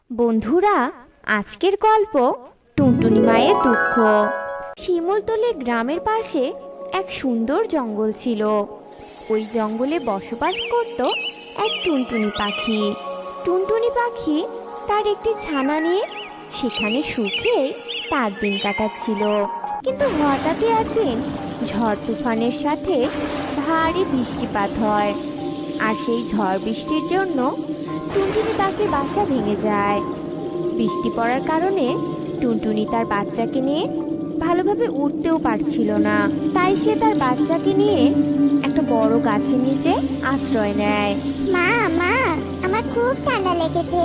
বন্ধুরা, আজকের গল্প টুনটুনি মায়ের দুঃখ। শিমুলতলি গ্রামের পাশে এক সুন্দর জঙ্গল ছিল। ওই জঙ্গলে বসবাস করত এক টুনটুনি পাখি। টুনটুনি পাখি তার একটি ছানা নিয়ে সেখানে সুখে তার দিন কাটাচ্ছিল। কিন্তু হঠাৎই একদিন ঝড় তুফানের সাথে ভারী বৃষ্টিপাত হয়, আর সেই ঝড় বৃষ্টির জন্য টুনটুনি পাখির বাসা ভেঙে যায়। বৃষ্টি পড়ার কারণে টুনটুনি তার বাচ্চাকে নিয়ে ভালোভাবে উঠতেও পারছিল না। তাই সে তার বাচ্চাকে নিয়ে একটা বড় গাছের নিচে আশ্রয় নেয়। মা মা আমার খুব ঠান্ডা লেগেছে,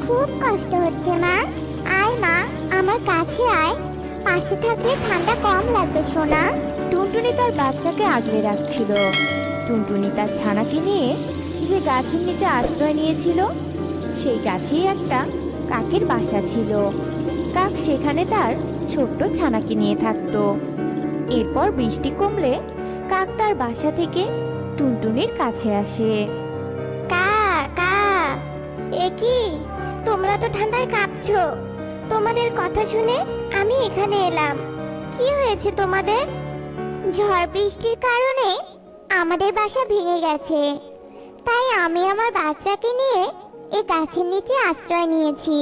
খুব কষ্ট হচ্ছে মা। আয় মা, আমার কাছে আয়, পাশে থাকলে ঠান্ডা কম লাগবে সোনা। টুনটুনি তার বাচ্চাকে আগলে রাখছিল। টুনটুনি তার ছানাকে নিয়ে যে গাছের নিচে আশ্রয় নিয়েছিল সেই গাছেই একটা কাকের বাসা ছিল। কাক সেখানে তার ছোট্ট ছানাকে নিয়ে থাকতো। এরপর বৃষ্টি কমলে কাক তার বাসা থেকে টুনটুনির কাছে আসে। কা কা এ কি, তোমরা তো ঠান্ডায় কাঁপছো। তোমাদের কথা শুনে আমি এখানে এলাম। কি হয়েছে তোমাদের? ঝড় বৃষ্টির কারণে আমাদের বাসা ভেঙে গেছে, তাই আমি আমার বাচ্চাকে নিয়ে এই গাছের নিচে আশ্রয় নিয়েছি।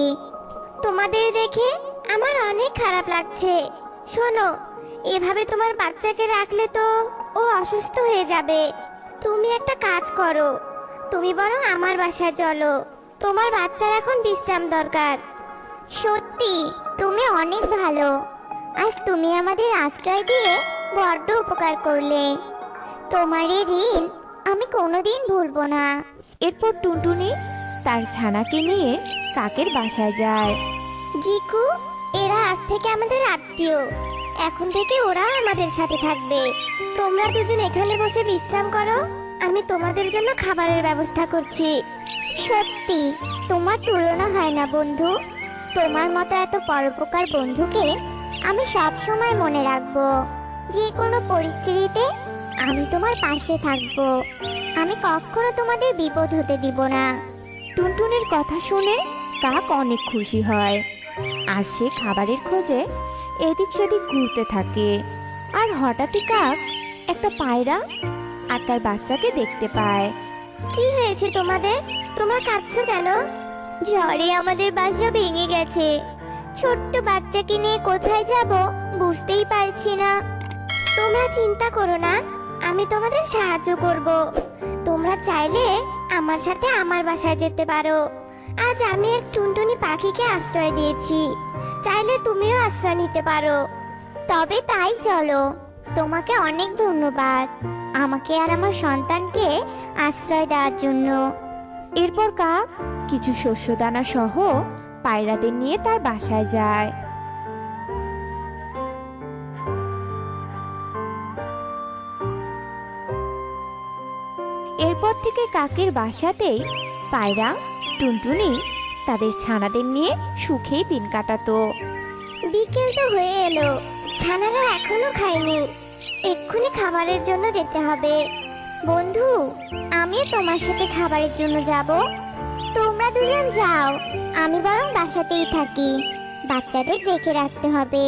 তোমাদের দেখে আমার অনেক খারাপ লাগছে। শোনো, এভাবে তোমার বাচ্চাকে রাখলে তো ও অসুস্থ হয়ে যাবে। তুমি একটা কাজ করো, তুমি বরং আমার বাসায় চলো। তোমার বাচ্চার এখন বিশ্রাম দরকার। সত্যি তুমি অনেক ভালো। আজ তুমি আমাদের আশ্রয় দিয়ে বড্ড উপকার করলে। তোমার এই ঋণ আমি কোনোদিন ভুলবো না। এরপর টুনটুনি তার ছানাকে নিয়ে কাকের বাসায় যায়। জিকু, এরা আজ থেকে আমাদের আত্মীয়। এখন থেকে ওরা আমাদের সাথে থাকবে। তোমরা দুজন এখানে বসে বিশ্রাম করো, আমি তোমাদের জন্য খাবারের ব্যবস্থা করছি। সত্যি তোমার তুলনা হয় না বন্ধু। তোমার মতো এত পরোপকার বন্ধুকে আমি সব সময় মনে রাখবো। যে কোনো পরিস্থিতিতে আমি তোমার পাশে থাকবো। আমি কখনো তোমাদের বিপদ হতে দিব না। টুনটুনির কথা শুনে কাক অনেক খুশি হয়, আর সে খাবারের খোঁজে এদিক সেদিক ঘুরতে থাকে। আর হঠাৎই কাক একটা পায়রা আর তার বাচ্চাকে দেখতে পায়। কি হয়েছে তোমাদের? তোমরা কাঁদছো কেন? ঝড়ে আমাদের বাসা ভেঙে গেছে। ছোট্ট বাচ্চাকে নিয়ে কোথায় যাব বুঝতেই পারছি না। তোমরা চিন্তা করো না, আমি তোমাদের সাহায্য করব। তোমরা চাইলে আমার সাথে আমার বাসায় যেতে পারো। আজ আমি এক টুনটুনি পাখিকে আশ্রয় দিয়েছি, চাইলে তুমিও আশ্রয় নিতে পারো। তবে তাই চলো। তোমাকে অনেক ধন্যবাদ আমাকে আর আমার সন্তানকে আশ্রয় দেওয়ার জন্য। এরপর কাক কিছু শস্যদানা সহ পায়রাদের নিয়ে তার বাসায় যায়। এরপর থেকে কাকের বাসাতেই পায়রা, টুনটুনি তাদের ছানাদের নিয়ে সুখেই দিন কাটাতো। বিকেল তো হয়ে এলো, ছানারা এখনো খায়নি। এক্ষুনি খাবারের জন্য যেতে হবে। বন্ধু, আমি তোমার সাথে খাবারের জন্য যাব। তোমরা দুজন যাও, আমি বরং বাসাতেই থাকি। বাচ্চাদের দেখে রাখতে হবে।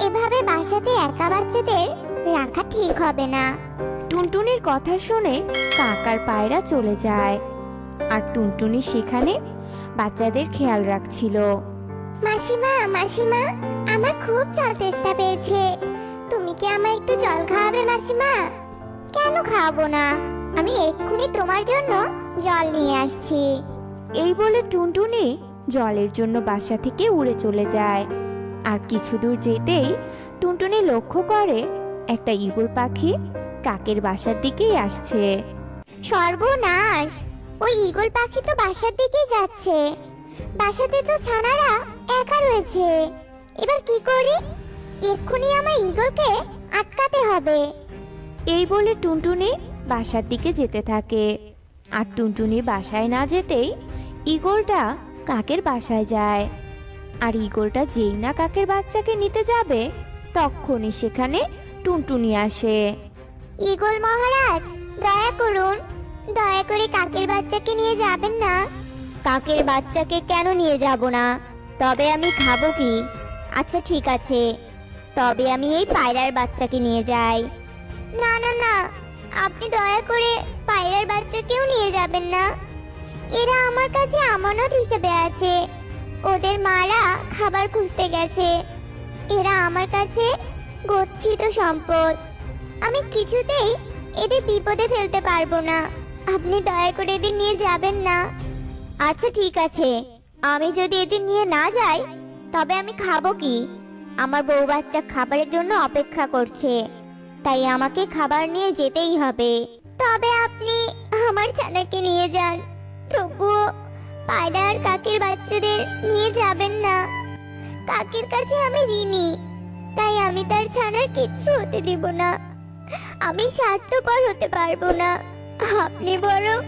এভাবে বাসাতে একা বাচ্চাদের রাখা ঠিক হবে না। টুনটুনির কথা শুনে কাক আর পায়রা চলে যায়, আর টুনটুনি সেখানে বাচ্চাদের খেয়াল রাখছিল। মাসিমা মাসিমা, আমার খুব জল তেষ্টা পেয়েছে। তুমি কি আমায় একটু জল খাওয়াবে মাসিমা? কেন খাওয়াবো না, আমি এক্ষুনি তোমার জন্য জল নিয়ে আসছি। এই বলে টুনটুনি জলের জন্য বাসা থেকে উড়ে চলে যায়। আর কিছু দূর যেতেই টুনটুনি লক্ষ্য করে একটা ঈগল পাখি কাকের বাসার দিকেই আসছে। সর্বনাশ, ওই ঈগল পাখি তো বাসার দিকেই যাচ্ছে। বাসাতে তো ছানারা একা রয়েছে। এবার কি করি? এক্ষুনি আমার ঈগলকে আটকাতে হবে। এই বলে টুনটুনি বাসার দিকে যেতে থাকে। আর টুনটুনি বাসায় না যেতেই ঈগলটা কাকের বাসায় যায়। আর ঈগলটা যেই না কাকের বাচ্চাকে নিতে যাবে তখনই সেখানে টুনটুনি আসে। ঈগল মহারাজ, দয়া করুন, দয়া করে কাকের বাচ্চাকে নিয়ে যাবেন না। কাকের বাচ্চাকে কেন নিয়ে যাব না? তবে আমি খাবো কি? আচ্ছা ঠিক আছে, তবে আমি এই পায়রার বাচ্চাকে নিয়ে যাই। না না না, আপনি দয়া করে পায়রার বাচ্চাকেও নিয়ে যাবেন না। এরা আমার কাছে আমানত হিসেবে আছে। ওদের মারা খাবার খুঁজতে গেছে। এরা আমার কাছে গচ্ছিত সম্পদ। আমি কিছুতেই এদের বিপদে ফেলতে পারবো না। আপনি দয়া করে এদের নিয়ে যাবেন না। আচ্ছা ঠিক আছে, আমি যদি এদের নিয়ে না যাই তবে আমি খাবো কি? আমার বউ বাচ্চা খাবারের জন্য অপেক্ষা করছে, তাই আমাকে খাবার নিয়ে যেতেই হবে। তবে আপনি আমার ছানাকে নিয়ে যান, তবুও পায়রা আর কাকের বাচ্চাদের নিয়ে যাবেন না। কাকের কাছে আমি ঋণী, তাই আমি তার ছানার কিচ্ছু হতে দিব না। আমি স্বার্থপর হতে পারবো না। আপনি বরং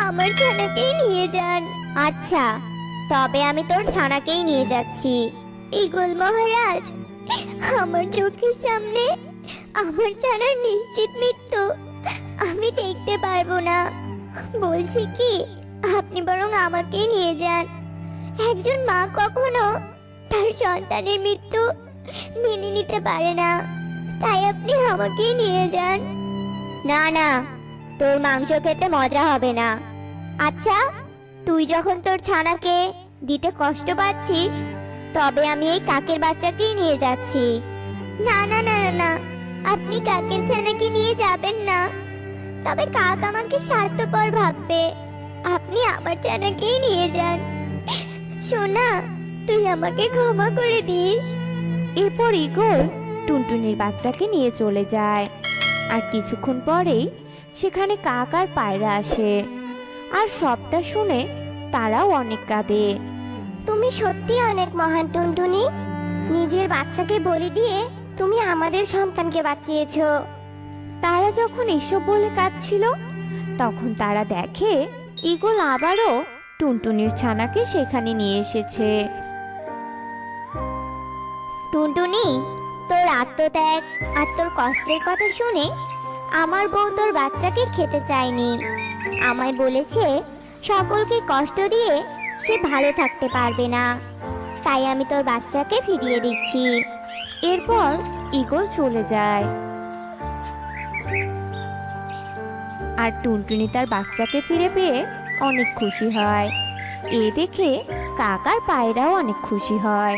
আমার ছানাকেই নিয়ে যান। আচ্ছা, তবে আমি তোর ছানাকেই নিয়ে যাচ্ছি। ঈগল মহারাজ, আমার চোখের সামনে আমার ছানার নিশ্চিত মৃত্যু আমি দেখতে পারবো না। বলছি কি, আপনি বরং আমাকেই নিয়ে যান। একজন মা কখনো তার সন্তানের মৃত্যু মেনে নিতে পারে না, তাই আপনি আমাকেই নিয়ে যান। না না, তোর মাংস খেতে মজা হবে না। আচ্ছা, তুই যখন তোর ছানাকে দিতে কষ্ট পাচ্ছিস, তবে আমি এই কাকের বাচ্চাকেই নিয়ে যাচ্ছি। না না না না না, আপনি কাকের ছানাকে নিয়ে যাবেন না, তবে কাক আমাকে স্বার্থপর ভাববে। আপনি আমার ছানাকেই নিয়ে যান। সোনা, তুই আমাকে ক্ষমা করে দিস। এরপর ঈগল টুনটুনির বাচ্চাকে নিয়ে চলে যায়। আর কিছুক্ষণ পরেই সেখানে কাক আর পায়রা আসে। আর সবটা শুনে তারাও অনেক কাঁদে। তুমি সত্যি অনেক মহান টুনটুনি। নিজের বাচ্চাকে বলি দিয়ে তুমি আমাদের সন্তানকে বাঁচিয়েছো। তারা যখন এসব বলে কাঁদছিল, তখন তারা দেখে ঈগল আবারও টুনটুনির ছানাকে সেখানে নিয়ে এসেছে। টুনটুনি, তোর আত্মত্যাগ আর তোর কষ্টের কথা শুনে আমার বউ তোর বাচ্চাকে খেতে চায়নি। আমায় বলেছে সকলকে কষ্ট দিয়ে সে ভালো থাকতে পারবে না, তাই আমি তোর বাচ্চাকে ফিরিয়ে দিচ্ছি। এরপর ঈগল চলে যায়। আর টুনটুনি তার বাচ্চাকে ফিরে পেয়ে অনেক খুশি হয়। এ দেখে কাক আর পায়রাও অনেক খুশি হয়।